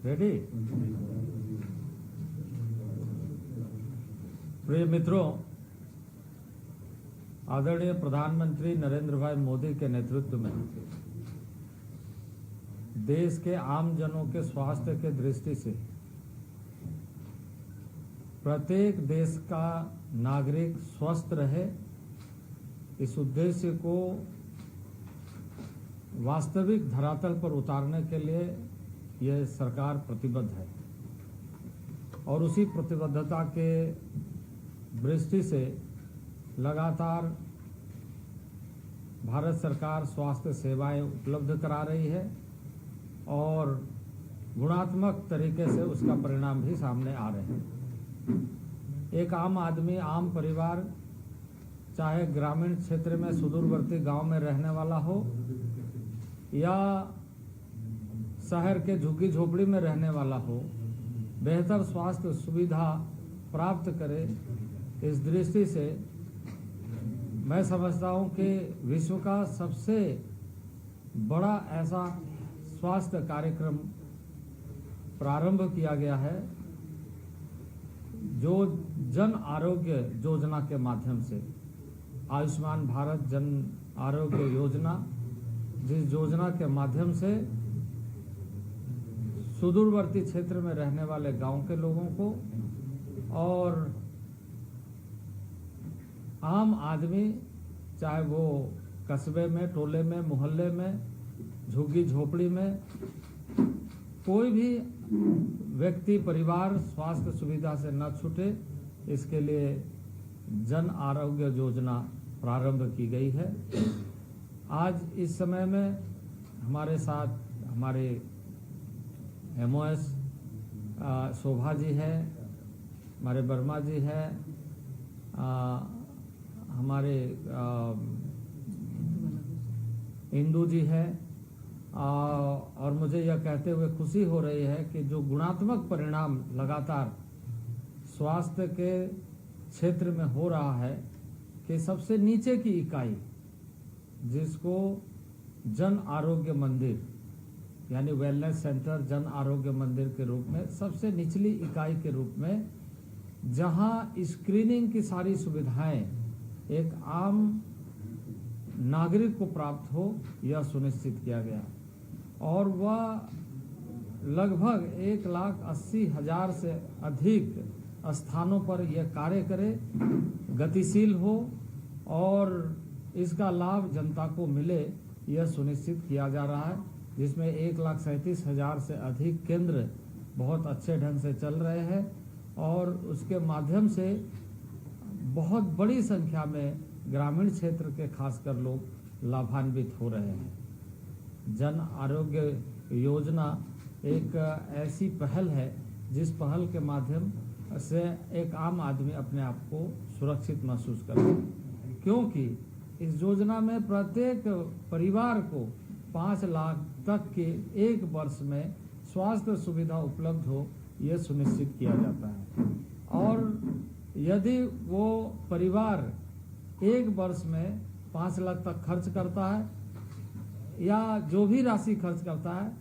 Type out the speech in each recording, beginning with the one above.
Ready. प्रिय मित्रों, आदरणीय प्रधानमंत्री नरेंद्र भाई मोदी के नेतृत्व में देश के आम जनों के स्वास्थ्य के दृष्टि से प्रत्येक देश का नागरिक स्वस्थ रहे, इस उद्देश्य को वास्तविक धरातल पर उतारने के लिए यह सरकार प्रतिबद्ध है और उसी प्रतिबद्धता के दृष्टि से लगातार भारत सरकार स्वास्थ्य सेवाएं उपलब्ध करा रही है और गुणात्मक तरीके से उसका परिणाम भी सामने आ रहे हैं। एक आम आदमी, आम परिवार, चाहे ग्रामीण क्षेत्र में सुदूरवर्ती गांव में रहने वाला हो या शहर के झुग्गी झोपड़ी में रहने वाला हो, बेहतर स्वास्थ्य सुविधा प्राप्त करे, इस दृष्टि से मैं समझता हूं कि विश्व का सबसे बड़ा ऐसा स्वास्थ्य कार्यक्रम प्रारंभ किया गया है जो जन आरोग्य योजना के माध्यम से, आयुष्मान भारत जन आरोग्य योजना, जिस योजना के माध्यम से सुदूरवर्ती क्षेत्र में रहने वाले गांव के लोगों को और आम आदमी, चाहे वो कस्बे में, टोले में, मोहल्ले में, झुग्गी झोपड़ी में, कोई भी व्यक्ति, परिवार स्वास्थ्य सुविधा से न छूटे, इसके लिए जन आरोग्य योजना प्रारंभ की गई है। आज इस समय में हमारे साथ हमारे MOS शोभा जी है, हमारे वर्मा जी है, हमारे इंदू जी है, और मुझे यह कहते हुए खुशी हो रही है कि जो गुणात्मक परिणाम लगातार स्वास्थ्य के क्षेत्र में हो रहा है कि सबसे नीचे की इकाई, जिसको जन आरोग्य मंदिर यानी वेलनेस सेंटर, जन आरोग्य मंदिर के रूप में, सबसे निचली इकाई के रूप में, जहां स्क्रीनिंग की सारी सुविधाएं एक आम नागरिक को प्राप्त हो, यह सुनिश्चित किया गया और वह लगभग 1,80,000 से अधिक स्थानों पर यह कार्य करे, गतिशील हो और इसका लाभ जनता को मिले, यह सुनिश्चित किया जा रहा है, जिसमें 1,37,000 से अधिक केंद्र बहुत अच्छे ढंग से चल रहे हैं और उसके माध्यम से बहुत बड़ी संख्या में ग्रामीण क्षेत्र के खासकर लोग लाभान्वित हो रहे हैं। जन आरोग्य योजना एक ऐसी पहल है जिस पहल के माध्यम से एक आम आदमी अपने आप को सुरक्षित महसूस करता है, क्योंकि इस योजना में प्रत्येक परिवार को 5 लाख तक के एक वर्ष में स्वास्थ्य सुविधा उपलब्ध हो, यह सुनिश्चित किया जाता है। और यदि वो परिवार एक वर्ष में 5 लाख तक खर्च करता है या जो भी राशि खर्च करता है,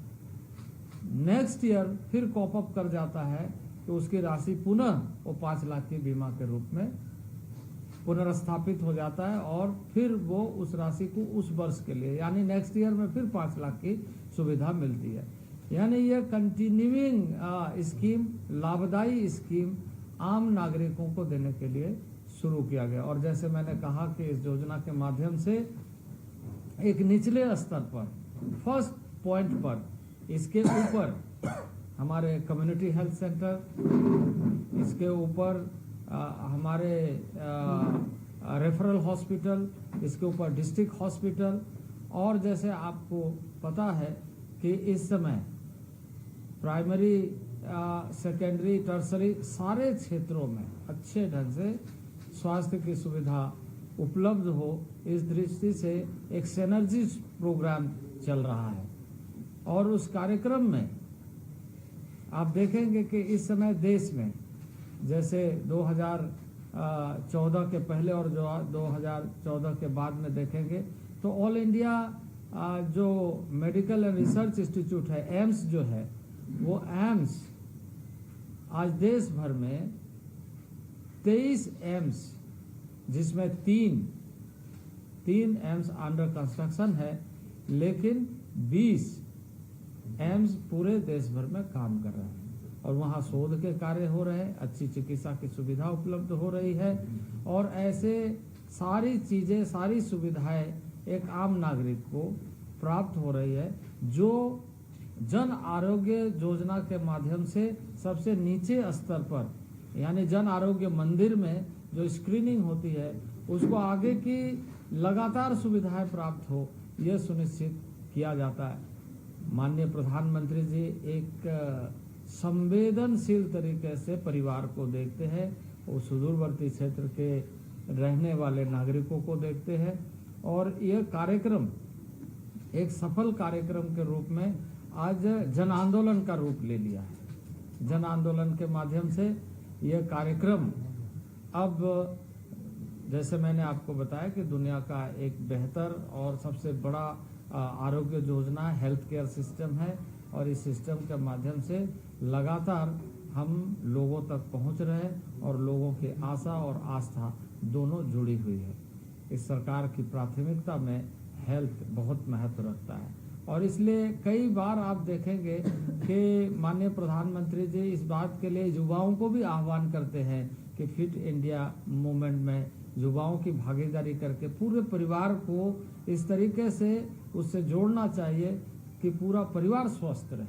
नेक्स्ट ईयर फिर कॉप अप कर जाता है तो उसकी राशि पुनः वो 5 लाख के बीमा के रूप में पुनर्स्थापित हो जाता है और फिर वो उस राशि को उस वर्ष के लिए यानी नेक्स्ट ईयर में फिर 5 लाख की सुविधा मिलती है। यानी ये कंटिन्यूइंग स्कीम, लाभदायी स्कीम आम नागरिकों को देने के लिए शुरू किया गया। और जैसे मैंने कहा कि इस योजना के माध्यम से एक निचले स्तर पर, फर्स्ट पॉइंट पर, इसके ऊपर हमारे कम्युनिटी हेल्थ सेंटर, इसके ऊपर हमारे रेफरल हॉस्पिटल, इसके ऊपर डिस्ट्रिक्ट हॉस्पिटल, और जैसे आपको पता है कि इस समय प्राइमरी, सेकेंडरी, टर्सरी सारे क्षेत्रों में अच्छे ढंग से स्वास्थ्य की सुविधा उपलब्ध हो, इस दृष्टि से एक सिनर्जी प्रोग्राम चल रहा है। और उस कार्यक्रम में आप देखेंगे कि इस समय देश में जैसे 2014 के पहले और जो 2014 के बाद में देखेंगे तो ऑल इंडिया जो मेडिकल एंड रिसर्च इंस्टीट्यूट है, एम्स जो है, वो एम्स आज देश भर में 23 एम्स, जिसमें तीन एम्स अंडर कंस्ट्रक्शन है, लेकिन 20 एम्स पूरे देश भर में काम कर रहे हैं और वहाँ शोध के कार्य हो रहे हैं, अच्छी चिकित्सा की सुविधा उपलब्ध हो रही है और ऐसे सारी चीजें, सारी सुविधाएं एक आम नागरिक को प्राप्त हो रही है, जो जन आरोग्य योजना के माध्यम से सबसे नीचे स्तर पर, यानी जन आरोग्य मंदिर में जो स्क्रीनिंग होती है, उसको आगे की लगातार सुविधाएं प्राप्त हो, यह सुनिश्चित किया जाता है। माननीय प्रधानमंत्री जी एक संवेदनशील तरीके से परिवार को देखते हैं, वो सुदूरवर्ती क्षेत्र के रहने वाले नागरिकों को देखते हैं और यह कार्यक्रम एक सफल कार्यक्रम के रूप में आज जन आंदोलन का रूप ले लिया है। जन आंदोलन के माध्यम से यह कार्यक्रम अब, जैसे मैंने आपको बताया कि दुनिया का एक बेहतर और सबसे बड़ा Arogya Yojana health care system है और इस सिस्टम के माध्यम से लगातार हम लोगों तक पहुंच रहे हैं और लोगों की आशा और आस्था दोनों जुड़ी हुई है। इस सरकार की प्राथमिकता में हेल्थ बहुत महत्व रखता है और इसलिए कई बार आप देखेंगे कि माननीय प्रधानमंत्री जी इस बात के लिए युवाओं को भी आह्वान करते हैं कि फिट इंडिया मूवमेंट में युवाओं की भागीदारी करके पूरे परिवार को इस तरीके से उससे जोड़ना चाहिए कि पूरा परिवार स्वस्थ रहे,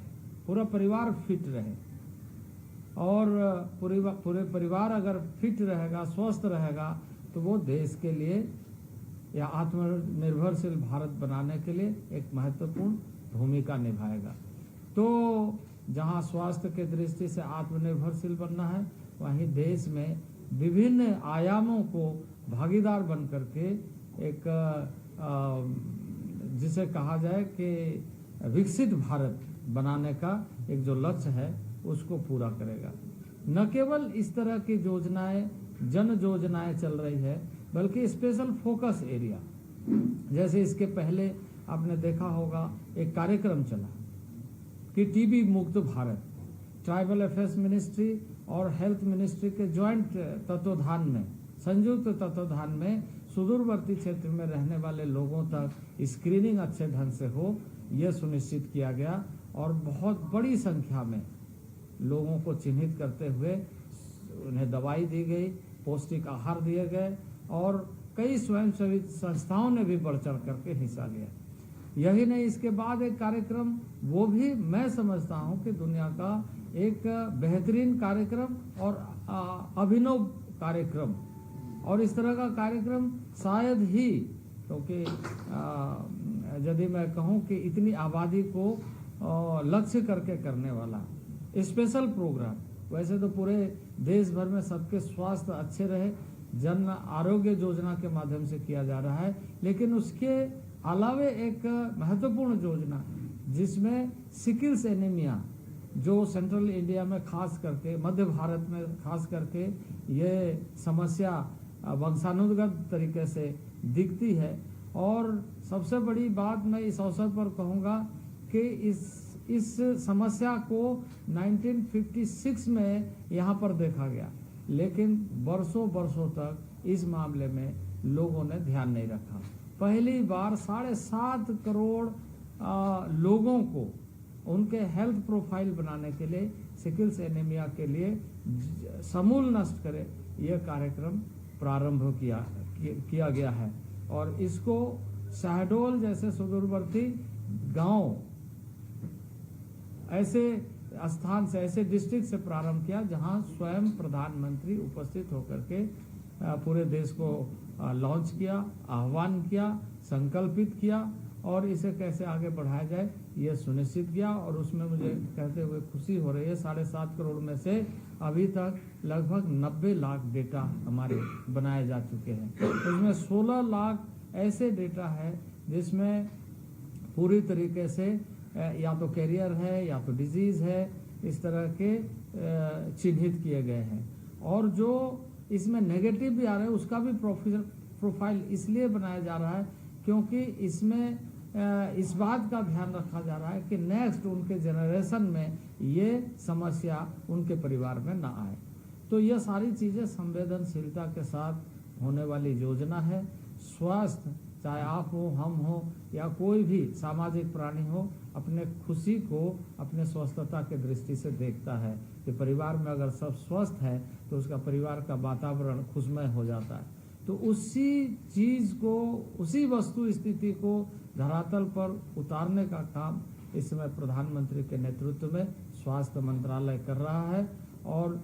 पूरा परिवार फिट रहे और पूरे परिवार अगर फिट रहेगा, स्वस्थ रहेगा, तो वो देश के लिए या आत्मनिर्भरशील भारत बनाने के लिए एक महत्वपूर्ण भूमिका निभाएगा। तो जहां स्वास्थ्य के दृष्टि से आत्मनिर्भरशील बनना है, वहीं देश में विभिन्न आयामों को भागीदार बन करके एक जिसे कहा जाए कि विकसित भारत बनाने का एक जो लक्ष्य है उसको पूरा करेगा। न केवल इस तरह की योजनाएं, जन योजनाएं चल रही है, बल्कि स्पेशल फोकस एरिया, जैसे इसके पहले आपने देखा होगा एक कार्यक्रम चला कि टीबी मुक्त भारत, ट्राइबल अफेयर्स मिनिस्ट्री और हेल्थ मिनिस्ट्री के ज्वाइंट तत्वाधान में, संयुक्त तत्वाधान में सुदूरवर्ती क्षेत्र में रहने वाले लोगों तक स्क्रीनिंग अच्छे ढंग से हो, यह सुनिश्चित किया गया और बहुत बड़ी संख्या में लोगों को चिन्हित करते हुए उन्हें दवाई दी गई, पौष्टिक आहार दिए गए और कई स्वयंसेवी संस्थाओं ने भी बढ़ चढ़ करके हिस्सा लिया। यही नहीं, इसके बाद एक कार्यक्रम, वो भी मैं समझता हूं कि दुनिया का एक बेहतरीन कार्यक्रम और अभिनव कार्यक्रम, और इस तरह का कार्यक्रम शायद ही, क्योंकि यदि मैं कहूं कि इतनी आबादी को लक्ष्य करके करने वाला स्पेशल प्रोग्राम, वैसे तो पूरे देश भर में सबके स्वास्थ्य अच्छे रहे, जन आरोग्य योजना के माध्यम से किया जा रहा है, लेकिन उसके अलावे एक महत्वपूर्ण योजना जिसमें सिकिल्स एनीमिया, जो सेंट्रल इंडिया में खास करके, मध्य भारत में खास करके ये समस्या वंशानुगत तरीके से दिखती है। और सबसे बड़ी बात मैं इस अवसर पर कहूँगा कि इस समस्या को 1956 में यहाँ पर देखा गया, लेकिन बरसों तक इस मामले में लोगों ने ध्यान नहीं रखा। पहली बार 7.5 करोड़ लोगों को उनके हेल्थ प्रोफाइल बनाने के लिए, सिकिल्स एनीमिया के लिए समूल नष्ट करे, यह कार्यक्रम प्रारंभ किया गया है और इसको शहडोल जैसे सुदूरवर्ती गांव, ऐसे स्थान से, ऐसे डिस्ट्रिक्ट से प्रारंभ किया जहां स्वयं प्रधानमंत्री उपस्थित होकर के पूरे देश को लॉन्च किया, आह्वान किया, संकल्पित किया और इसे कैसे आगे बढ़ाया जाए यह सुनिश्चित किया। और उसमें मुझे कहते हुए खुशी हो रही है, 7.5 करोड़ में से अभी तक लगभग 90 लाख डेटा हमारे बनाए जा चुके हैं। उसमें 16 लाख ऐसे डेटा है जिसमें पूरी तरीके से या तो कैरियर है या तो डिजीज है, इस तरह के चिन्हित किए गए हैं। और जो इसमें नेगेटिव भी आ रहे हैं उसका भी प्रोफाइल इसलिए बनाया जा रहा है क्योंकि इसमें इस बात का ध्यान रखा जा रहा है कि नेक्स्ट उनके जनरेशन में ये समस्या उनके परिवार में ना आए। तो ये सारी चीज़ें संवेदनशीलता के साथ होने वाली योजना है। स्वास्थ्य, चाहे आप हो, हम हो या कोई भी सामाजिक प्राणी हो, अपने खुशी को अपने स्वस्थता के दृष्टि से देखता है कि परिवार में अगर सब स्वस्थ है तो उसका परिवार का वातावरण खुशमय हो जाता है। तो उसी चीज़ को, उसी वस्तु स्थिति को धरातल पर उतारने का काम इस समय प्रधानमंत्री के नेतृत्व में स्वास्थ्य मंत्रालय कर रहा है। और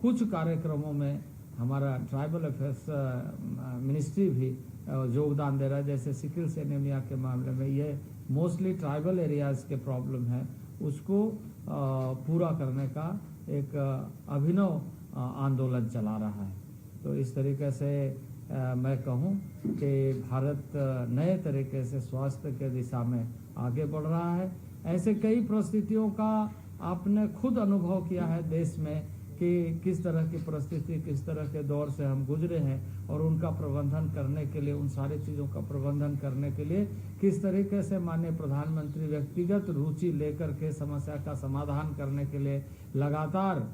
कुछ कार्यक्रमों में हमारा ट्राइबल अफेयर्स मिनिस्ट्री भी योगदान दे रहा है। जैसे सिकल सेल एनीमिया के मामले में ये मोस्टली ट्राइबल एरियाज़ के प्रॉब्लम है, उसको पूरा करने का एक अभिनव आंदोलन चला रहा है। तो इस तरीके से मैं कहूँ कि भारत नए तरीके से स्वास्थ्य के दिशा में आगे बढ़ रहा है। ऐसे कई परिस्थितियों का आपने खुद अनुभव किया है देश में कि किस तरह की परिस्थिति, किस तरह के दौर से हम गुजरे हैं और उनका प्रबंधन करने के लिए, उन सारी चीज़ों का प्रबंधन करने के लिए किस तरीके से माननीय प्रधानमंत्री व्यक्तिगत रुचि लेकर के समस्या का समाधान करने के लिए लगातार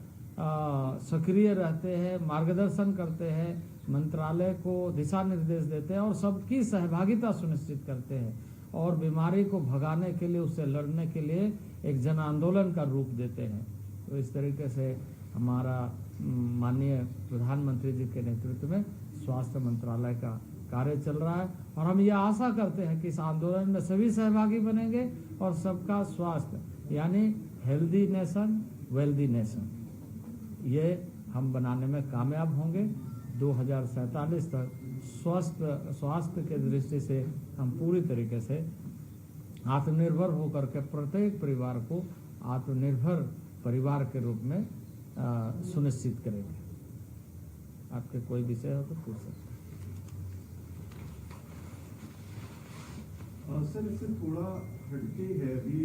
सक्रिय रहते हैं, मार्गदर्शन करते हैं, मंत्रालय को दिशा निर्देश देते हैं और सबकी सहभागिता सुनिश्चित करते हैं और बीमारी को भगाने के लिए, उससे लड़ने के लिए एक जन आंदोलन का रूप देते हैं। तो इस तरीके से हमारा माननीय प्रधानमंत्री जी के नेतृत्व में स्वास्थ्य मंत्रालय का कार्य चल रहा है और हम ये आशा करते हैं कि इस आंदोलन में सभी सहभागी बनेंगे और सबका स्वास्थ्य यानी हेल्दी नेशन, वेल्दी नेशन, ये हम बनाने में कामयाब होंगे। 2047 तक स्वास्थ्य के दृष्टि से हम पूरी तरीके से आत्मनिर्भर होकर के प्रत्येक परिवार को आत्मनिर्भर परिवार के रूप में सुनिश्चित करेंगे। आपके कोई विषय हो तो पूछ सकते हैं। सर, इससे थोड़ा हटके है अभी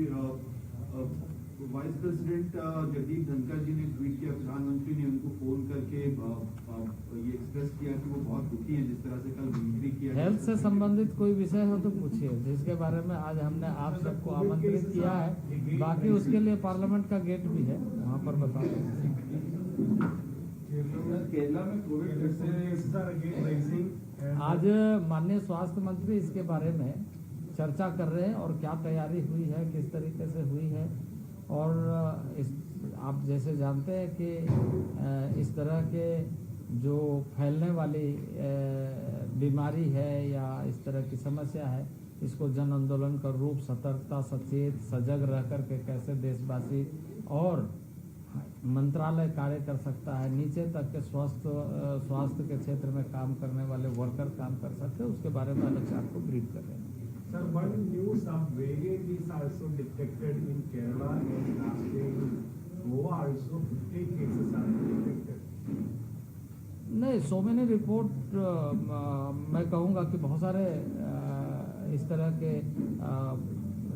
वाइस प्रेसिडेंट जगदीप धनखड़ जी ने ट्वीट किया, प्रधानमंत्री ने उनको फोन करके ये एक्सप्रेस किया कि वो बहुत दुखी हैं जिस तरह से कल मिमिक्री किया। हेल्थ से संबंधित कोई विषय हो तो पूछिए, जिसके बारे में आज हमने आप सबको आमंत्रित किया है। बाकी उसके लिए पार्लियामेंट का गेट भी है, वहाँ पर बता दें। केरला में कोविड आज माननीय स्वास्थ्य मंत्री इसके बारे में चर्चा कर रहे हैं और क्या तैयारी हुई है, किस तरीके से हुई है। और आप जैसे जानते हैं कि इस तरह के जो फैलने वाली बीमारी है या इस तरह की समस्या है, इसको जन आंदोलन का रूप सतर्कता, सचेत, सजग रह कर के कैसे देशवासी और मंत्रालय कार्य कर सकता है, नीचे तक के स्वास्थ्य के क्षेत्र में काम करने वाले वर्कर काम कर सकते हैं, उसके बारे में अलग से आपको ब्रीफ कर रहे हैं। Sir, one news of variant is also detected in Kerala and last day in Goa also 50 cases are detected. नहीं, सो मैनी रिपोर्ट मैं कहूँगा कि बहुत सारे इस तरह के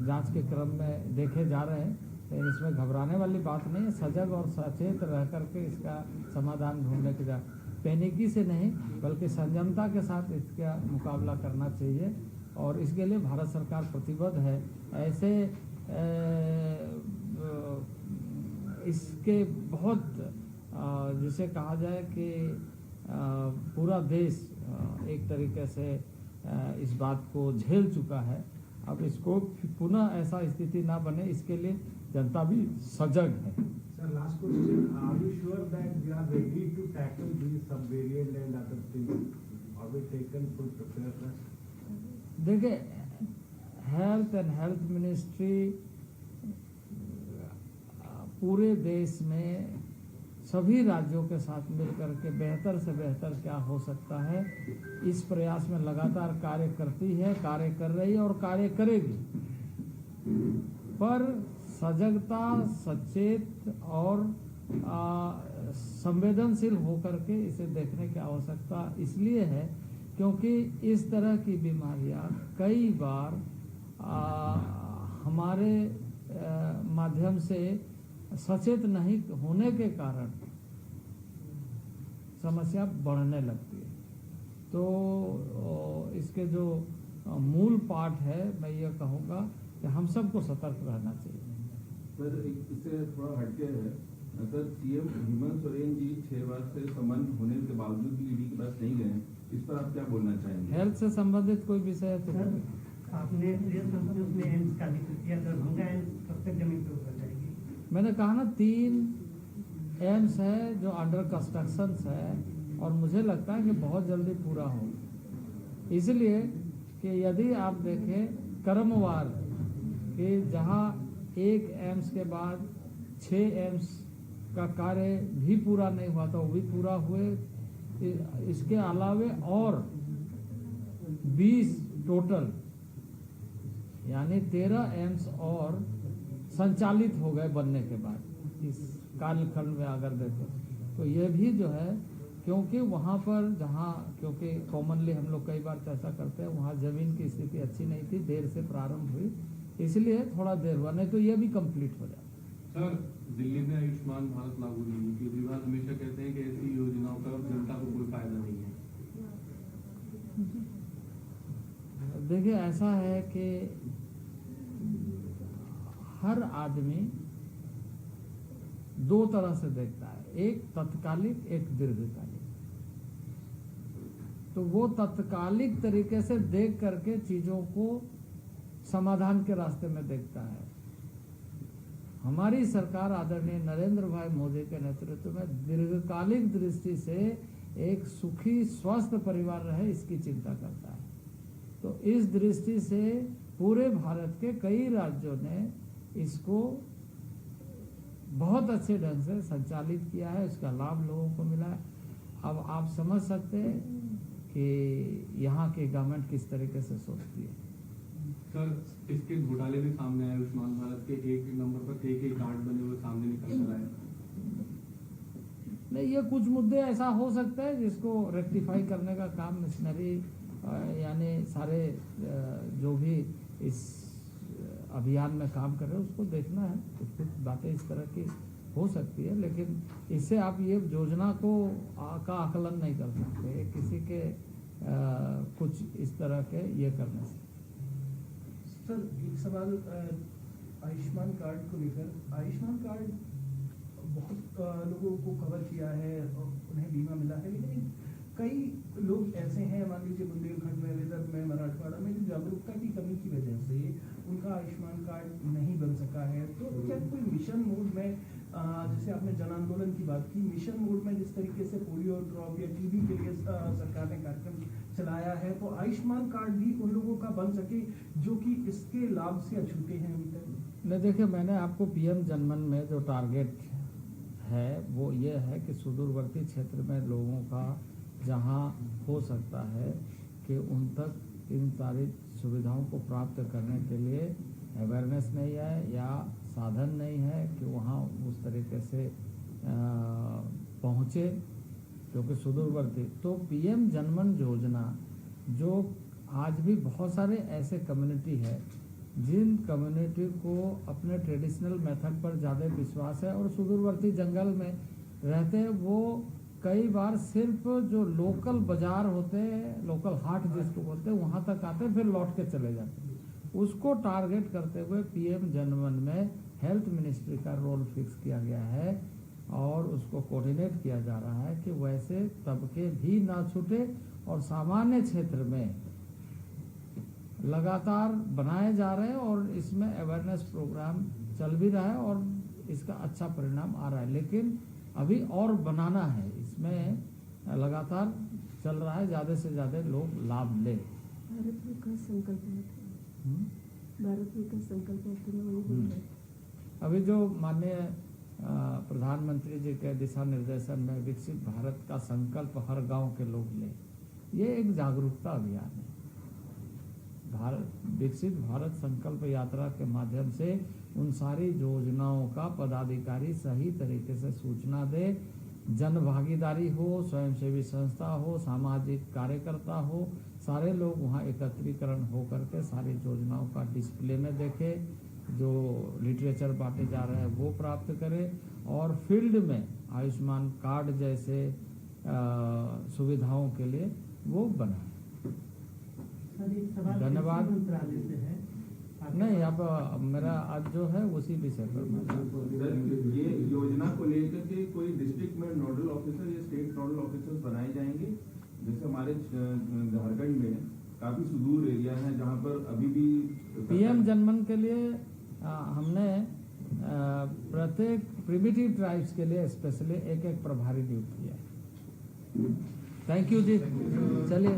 जांच के क्रम में देखे जा रहे हैं, लेकिन इसमें घबराने वाली बात नहीं है। सजग और सचेत रह करके इसका समाधान ढूंढने की पैनिकी से नहीं बल्कि संयमता के साथ इसका मुकाबला करना चाहिए और इसके लिए भारत सरकार प्रतिबद्ध है। ऐसे इसके बहुत जिसे कहा जाए कि पूरा देश एक तरीके से इस बात को झेल चुका है। अब इसको पुनः ऐसा स्थिति ना बने, इसके लिए जनता भी सजग है। Sir, last question, are you sure that we are ready to tackle these subvariant and other things? Are we taken full preparedness? देखिए, हेल्थ एंड हेल्थ मिनिस्ट्री पूरे देश में सभी राज्यों के साथ मिलकर के बेहतर से बेहतर क्या हो सकता है, इस प्रयास में लगातार कार्य करती है, कार्य कर रही है और कार्य करेगी। पर सजगता, सचेत और संवेदनशील होकर के इसे देखने की आवश्यकता इसलिए है क्योंकि इस तरह की बीमारियां कई बार हमारे माध्यम से सचेत नहीं होने के कारण समस्या बढ़ने लगती है। तो इसके जो मूल पार्ट है। मैं ये कहूँगा कि हम सबको सतर्क रहना चाहिए। सर इससे थोड़ा हटके है सर, सीएम हेमंत सोरेन जी 6 बार से समन होने के बावजूद भी ईडी के पास नहीं गए, इस पर आप क्या बोलना चाहेंगे? हेल्थ से संबंधित कोई विषय है तो सर, आपने प्रेस कॉन्फ्रेंस में एम्स का जिक्र किया, सर होगा एम्स कब तक जमीन पर उतर जाएगी? मैंने कहा ना 3 एम्स है जो अंडर कंस्ट्रक्शन है और मुझे लगता है कि बहुत जल्दी पूरा हो। इसलिए कि यदि आप देखें क्रमवार कि जहां एक एम्स के बाद 6 एम्स का कार्य भी पूरा नहीं हुआ था, वो भी पूरा हुए। इसके अलावे और 20 टोटल यानी 13 एम्स और संचालित हो गए बनने के बाद इस कार्यकाल में अगर देखें तो ये भी जो है, क्योंकि वहाँ पर जहाँ क्योंकि कॉमनली हम लोग कई बार चर्चा करते हैं वहाँ जमीन की स्थिति अच्छी नहीं थी, देर से प्रारंभ हुई, इसलिए थोड़ा देर हुआ, नहीं तो ये भी कंप्लीट हो जाता। सर दिल्ली में आयुष्मान भारत लागू नहीं हुई, केजरीवाल हमेशा कहते हैं कि ऐसी योजनाओं का जनता को कोई फायदा नहीं है। देखिए ऐसा है कि हर आदमी 2 तरह से देखता है, एक तत्कालिक एक दीर्घकालिक। तो वो तत्कालिक तरीके से देख करके चीजों को समाधान के रास्ते में देखता है। हमारी सरकार आदरणीय नरेंद्र भाई मोदी के नेतृत्व में दीर्घकालिक दृष्टि से एक सुखी स्वस्थ परिवार रहे इसकी चिंता करता है। तो इस दृष्टि से पूरे भारत के कई राज्यों ने इसको बहुत अच्छे ढंग से संचालित किया है, इसका लाभ लोगों को मिला है। अब आप समझ सकते हैं कि यहाँ की गवर्नमेंट किस तरीके से सोचती है। सर इसके घोटाले भी सामने आए, आयुष्मान भारत के एक नंबर पर एक कार्ड बने हुए सामने निकल कर आए। नहीं, ये कुछ मुद्दे ऐसा हो सकता है जिसको रेक्टिफाई करने का काम मिशनरी यानी सारे जो भी इस अभियान में काम कर रहे हैं उसको देखना है। कुछ बातें इस तरह की हो सकती है, लेकिन इससे आप ये योजना को का आकलन नहीं कर सकते किसी के कुछ इस तरह के ये करने से। सर एक सवाल आयुष्मान कार्ड को लेकर। आयुष्मान कार्ड बहुत लोगों को कवर किया है और उन्हें बीमा मिला है, लेकिन कई लोग ऐसे हैं, मान लीजिए बुंदेलखंड में, विदर्भ में, मराठवाड़ा में, जो जागरूकता की कमी की वजह से उनका आयुष्मान कार्ड नहीं बन सका है। तो क्या कोई मिशन मोड में, जैसे आपने जन आंदोलन की बात की, मिशन मोड में जिस तरीके से पोलियो ड्रॉप या टीबी के लिए सरकार ने कार्यक्रम चलाया है, तो आयुष्मान कार्ड भी उन लोगों का बन सके जो कि इसके लाभ से अछूते हैं अभी तक? नहीं, देखिए मैंने आपको पीएम जनमन में जो टारगेट है वो ये है कि सुदूरवर्ती क्षेत्र में लोगों का जहाँ हो सकता है कि उन तक इन सारी सुविधाओं को प्राप्त करने के लिए अवेयरनेस नहीं है या साधन नहीं है कि वहाँ उस तरीके से पहुँचे, क्योंकि सुदूरवर्ती। तो पीएम जनमन योजना जो आज भी बहुत सारे ऐसे कम्युनिटी है जिन कम्युनिटी को अपने ट्रेडिशनल मेथड पर ज़्यादा विश्वास है और सुदूरवर्ती जंगल में रहते हैं, वो कई बार सिर्फ जो लोकल बाजार होते हैं, लोकल हाट जिसको बोलते हैं, वहाँ तक आते हैं फिर लौट के चले जाते हैं। उसको टारगेट करते हुए पीएम जनमन में हेल्थ मिनिस्ट्री का रोल फिक्स किया गया है और उसको कोऑर्डिनेट किया जा रहा है कि वैसे तबके भी ना छूटे और सामान्य क्षेत्र में लगातार बनाए जा रहे हैं और इसमें अवेयरनेस प्रोग्राम चल भी रहा है और इसका अच्छा परिणाम आ रहा है, लेकिन अभी और बनाना है। इसमें लगातार चल रहा है, ज़्यादा से ज़्यादा लोग लाभ ले। भारत विकास संकल्प भारत विकास संकल्प अभी जो माननीय प्रधानमंत्री जी के दिशा निर्देशन में विकसित भारत का संकल्प हर गांव के लोग ले, ये एक जागरूकता अभियान है। विकसित भारत संकल्प यात्रा के माध्यम से उन सारी योजनाओं का पदाधिकारी सही तरीके से सूचना दे, जन भागीदारी हो, स्वयंसेवी संस्था हो, सामाजिक कार्यकर्ता हो, सारे लोग वहाँ एकत्रीकरण हो करके सारी योजनाओं का डिस्प्ले में देखे, जो लिटरेचर बांटे जा रहे हैं वो प्राप्त करें और फील्ड में आयुष्मान कार्ड जैसे सुविधाओं के लिए वो बनाए। सर एक सवाल धन्यवाद। कृषि मंत्रालय से है। नहीं, अब मेरा आज जो है उसी विषय पर मैं सर, ये योजना को लेकर के कोई डिस्ट्रिक्ट में नोडल ऑफिसर या स्टेट नोडल ऑफिसर्स बनाए जाएंगे? जैसे हमारे झारखंड में काफी सुदूर एरिया है जहाँ पर अभी भी पीएम जनमन के लिए हमने प्रत्येक प्रिमिटिव ट्राइब्स के लिए स्पेशली एक प्रभारी नियुक्त किया है। थैंक यू जी, चलिए।